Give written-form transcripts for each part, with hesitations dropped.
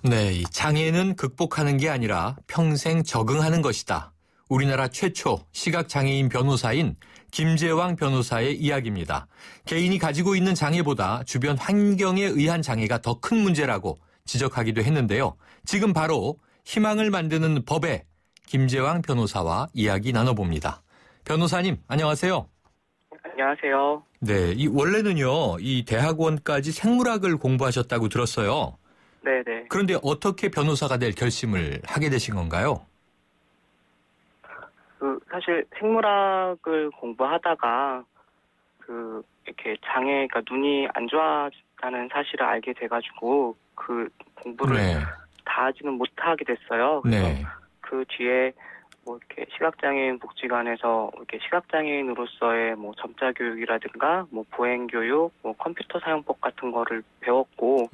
네, 이 장애는 극복하는 게 아니라 평생 적응하는 것이다. 우리나라 최초 시각장애인 변호사인 김재왕 변호사의 이야기입니다. 개인이 가지고 있는 장애보다 주변 환경에 의한 장애가 더 큰 문제라고 지적하기도 했는데요. 지금 바로 희망을 만드는 법에 김재왕 변호사와 이야기 나눠봅니다. 변호사님, 안녕하세요. 안녕하세요. 네, 원래는요, 이 대학원까지 생물학을 공부하셨다고 들었어요. 네네. 그런데 어떻게 변호사가 될 결심을 하게 되신 건가요? 사실 생물학을 공부하다가 이렇게 장애가 눈이 안 좋아졌다는 사실을 알게 돼가지고 그 공부를 다 하지는 못하게 됐어요. 네. 그 뒤에 이렇게 시각장애인 복지관에서 이렇게 시각장애인으로서의 점자 교육이라든가 보행 교육, 컴퓨터 사용법 같은 거를 배웠고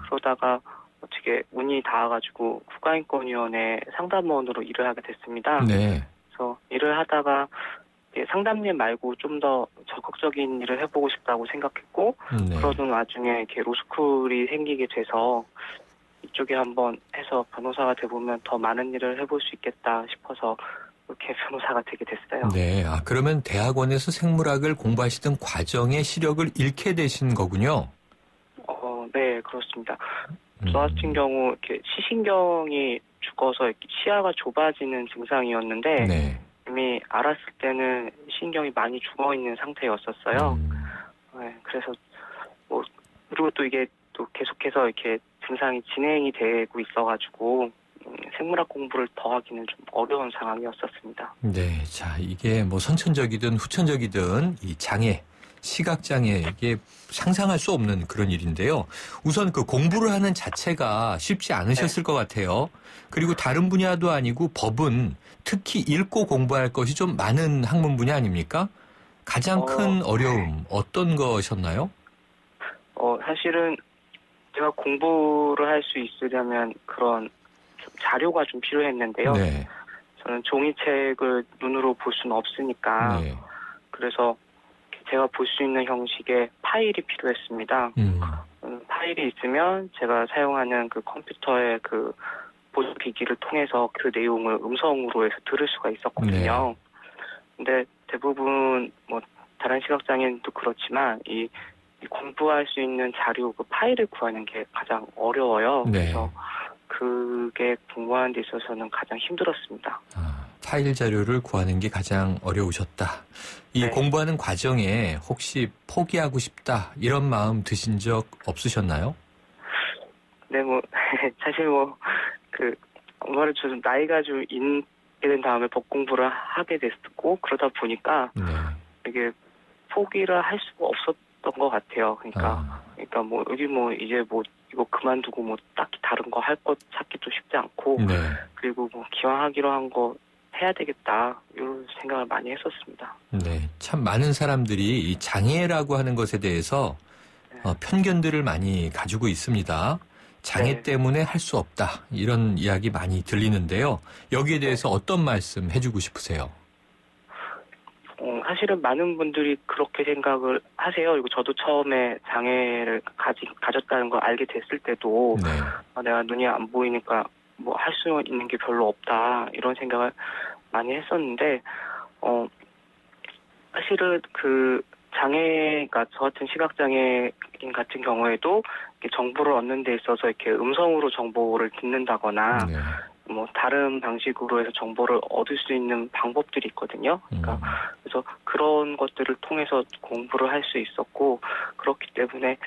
그러다가 어떻게 운이 닿아가지고 국가인권위원회 상담원으로 일을 하게 됐습니다. 네. 그래서 일을 하다가 상담일 말고 좀 더 적극적인 일을 해보고 싶다고 생각했고 그러던 와중에 이렇게 로스쿨이 생기게 돼서 이쪽에 한번 해서 변호사가 돼보면 더 많은 일을 해볼 수 있겠다 싶어서 이렇게 변호사가 되게 됐어요. 네, 그러면 대학원에서 생물학을 공부하시던 과정의 시력을 잃게 되신 거군요. 네, 그렇습니다. 저 같은 경우 이렇게 시신경이 죽어서 이렇게 시야가 좁아지는 증상이었는데 이미 알았을 때는 신경이 많이 죽어 있는 상태였었어요. 네, 그래서 그리고 또 이게 또 계속해서 이렇게 증상이 진행이 되고 있어가지고 생물학 공부를 더 하기는 좀 어려운 상황이었었습니다. 네, 자 이게 선천적이든 후천적이든 이 장애, 시각장애 이게 상상할 수 없는 그런 일인데요. 우선 그 공부를 하는 자체가 쉽지 않으셨을 것 같아요. 그리고 다른 분야도 아니고 법은 특히 읽고 공부할 것이 좀 많은 학문 분야 아닙니까? 가장 큰 어려움 어떤 것이었나요? 사실은 제가 공부를 할 수 있으려면 그런 자료가 좀 필요했는데요. 네. 저는 종이책을 눈으로 볼 수는 없으니까 그래서 제가 볼 수 있는 형식의 파일이 필요했습니다. 파일이 있으면 제가 사용하는 그 컴퓨터의 그 보조기기를 통해서 그 내용을 음성으로 해서 들을 수가 있었거든요. 근데 대부분 다른 시각장애인도 그렇지만 이 공부할 수 있는 자료 그 파일을 구하는 게 가장 어려워요. 그래서 그게 공부하는 데 있어서는 가장 힘들었습니다. 파일 자료를 구하는 게 가장 어려우셨다. 이 공부하는 과정에 혹시 포기하고 싶다 이런 마음 드신 적 없으셨나요? 네, 사실 아무래도 좀 나이가 좀 있게 된 다음에 법 공부를 하게 됐고 그러다 보니까 이게 포기를 할 수가 없었던 것 같아요. 그러니까 여기 이제 이거 그만두고 딱히 다른 거 할 것 찾기도 쉽지 않고 그리고 기왕 하기로 한 거 해야 되겠다 이런 생각을 많이 했었습니다. 네, 참 많은 사람들이 이 장애라고 하는 것에 대해서 편견들을 많이 가지고 있습니다. 장애 때문에 할 수 없다 이런 이야기 많이 들리는데요. 여기에 대해서 어떤 말씀 해주고 싶으세요? 사실은 많은 분들이 그렇게 생각을 하세요. 그리고 저도 처음에 장애를 가졌다는 걸 알게 됐을 때도 내가 눈이 안 보이니까 할 수 있는 게 별로 없다 이런 생각을 많이 했었는데 사실은 그 장애가 저 같은 시각장애인 같은 경우에도 이렇게 정보를 얻는 데 있어서 이렇게 음성으로 정보를 듣는다거나 다른 방식으로 해서 정보를 얻을 수 있는 방법들이 있거든요. 그러니까 그래서 그런 것들을 통해서 공부를 할 수 있었고 그렇기 때문에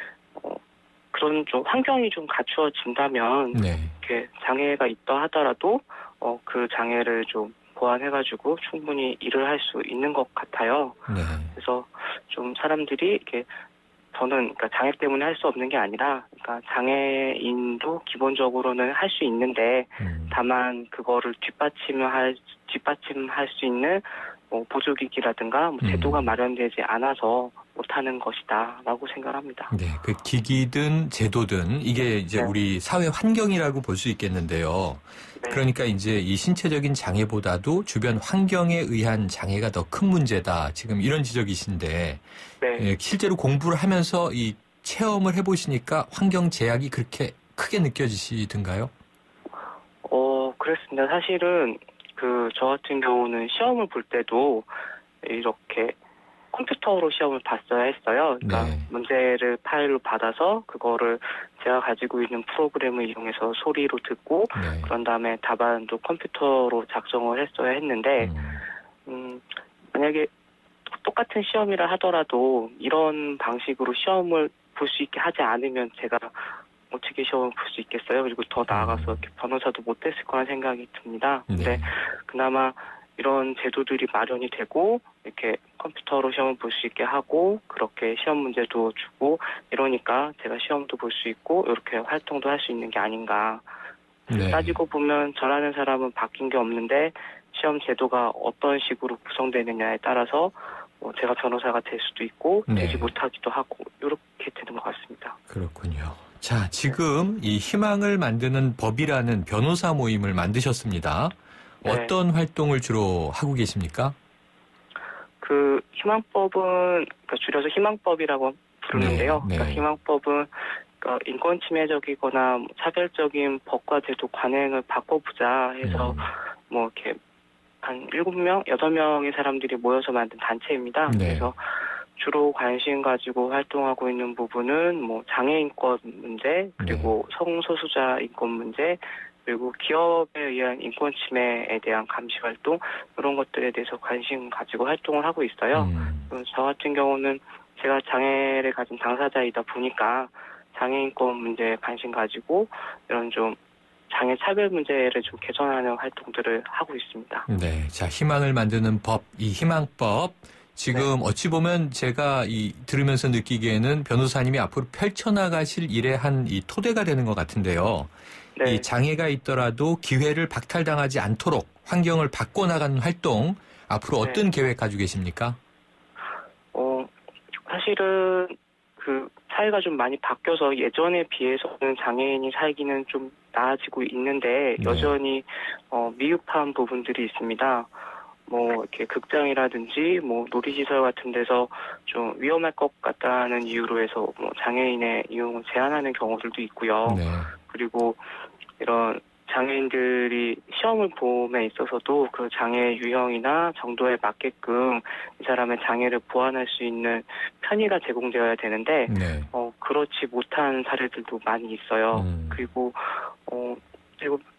그런 좀 환경이 좀 갖추어진다면 이렇게 장애가 있다 하더라도 그 장애를 좀 보완해가지고 충분히 일을 할 수 있는 것 같아요. 그래서 좀 사람들이 이렇게 저는 장애 때문에 할 수 없는 게 아니라 장애인도 기본적으로는 할 수 있는데 다만 그거를 뒷받침할 수 있는 보조기기라든가 제도가 마련되지 않아서 못하는 것이다라고 생각합니다. 네, 그 기기든 제도든 이게 이제 우리 사회 환경이라고 볼 수 있겠는데요. 그러니까 이제 이 신체적인 장애보다도 주변 환경에 의한 장애가 더 큰 문제다. 지금 이런 지적이신데 실제로 공부를 하면서 이 체험을 해보시니까 환경 제약이 그렇게 크게 느껴지시던가요? 그랬습니다. 사실은 저 같은 경우는 시험을 볼 때도 이렇게 컴퓨터로 시험을 봤어야 했어요. 그러니까 네. 문제를 파일로 받아서 그거를 제가 가지고 있는 프로그램을 이용해서 소리로 듣고 네. 그런 다음에 답안도 컴퓨터로 작성을 했어야 했는데 만약에 똑같은 시험이라 하더라도 이런 방식으로 시험을 볼 수 있게 하지 않으면 제가 어떻게 시험을 볼 수 있겠어요? 그리고 더 나아가서 이렇게 변호사도 못 됐을 거란 생각이 듭니다. 근데 네. 그나마 이런 제도들이 마련이 되고 이렇게 컴퓨터로 시험을 볼 수 있게 하고 그렇게 시험 문제도 주고 이러니까 제가 시험도 볼 수 있고 이렇게 활동도 할 수 있는 게 아닌가. 네. 따지고 보면 저라는 사람은 바뀐 게 없는데 시험 제도가 어떤 식으로 구성되느냐에 따라서 제가 변호사가 될 수도 있고 네. 되지 못하기도 하고 이렇게 되는 것 같습니다. 그렇군요. 자, 지금 이 희망을 만드는 법이라는 변호사 모임을 만드셨습니다. 네. 어떤 활동을 주로 하고 계십니까? 그 희망법은 그러니까 줄여서 희망법이라고 부르는데요. 네. 네. 그러니까 희망법은 그러니까 인권 침해적이거나 차별적인 법과 제도 관행을 바꿔보자 해서 뭐 이렇게 한 7명, 8명의 사람들이 모여서 만든 단체입니다. 네. 그래서 주로 관심 가지고 활동하고 있는 부분은 뭐 장애인권 문제, 그리고 성소수자 인권 문제, 그리고 기업에 의한 인권 침해에 대한 감시 활동 이런 것들에 대해서 관심 가지고 활동을 하고 있어요. 저 같은 경우는 제가 장애를 가진 당사자이다 보니까 장애인권 문제에 관심 가지고 이런 좀 장애 차별 문제를 좀 개선하는 활동들을 하고 있습니다. 네, 자 희망을 만드는 법, 이 희망법 지금 어찌 보면 제가 들으면서 느끼기에는 변호사님이 앞으로 펼쳐나가실 일의 한 이 토대가 되는 것 같은데요. 네. 이 장애가 있더라도 기회를 박탈당하지 않도록 환경을 바꿔나가는 활동 앞으로 어떤 계획 가지고 계십니까? 사실은 그 사회가 좀 많이 바뀌어서 예전에 비해서는 장애인이 살기는 좀 나아지고 있는데 여전히 미흡한 부분들이 있습니다. 뭐 이렇게 극장이라든지 뭐 놀이시설 같은 데서 좀 위험할 것 같다는 이유로 해서 뭐 장애인의 이용을 제한하는 경우들도 있고요. 네. 그리고 이런 장애인들이 시험을 봄에 있어서도 그 장애 유형이나 정도에 맞게끔 이 사람의 장애를 보완할 수 있는 편의가 제공되어야 되는데 그렇지 못한 사례들도 많이 있어요. 그리고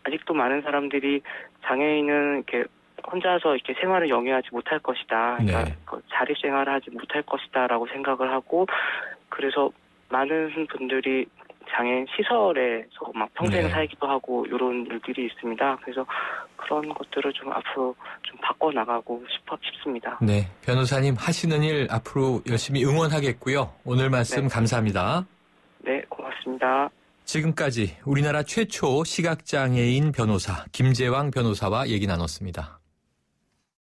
아직도 많은 사람들이 장애인은 이렇게 혼자서 이렇게 생활을 영위하지 못할 것이다. 그러니까 자립 생활을 하지 못할 것이다라고 생각을 하고 그래서 많은 분들이 장애인 시설에서 막 평생 살기도 하고 이런 일들이 있습니다. 그래서 그런 것들을 좀 앞으로 좀 바꿔나가고 싶습니다. 네, 변호사님 하시는 일 앞으로 열심히 응원하겠고요. 오늘 말씀 감사합니다. 네, 고맙습니다. 지금까지 우리나라 최초 시각장애인 변호사 김재왕 변호사와 얘기 나눴습니다.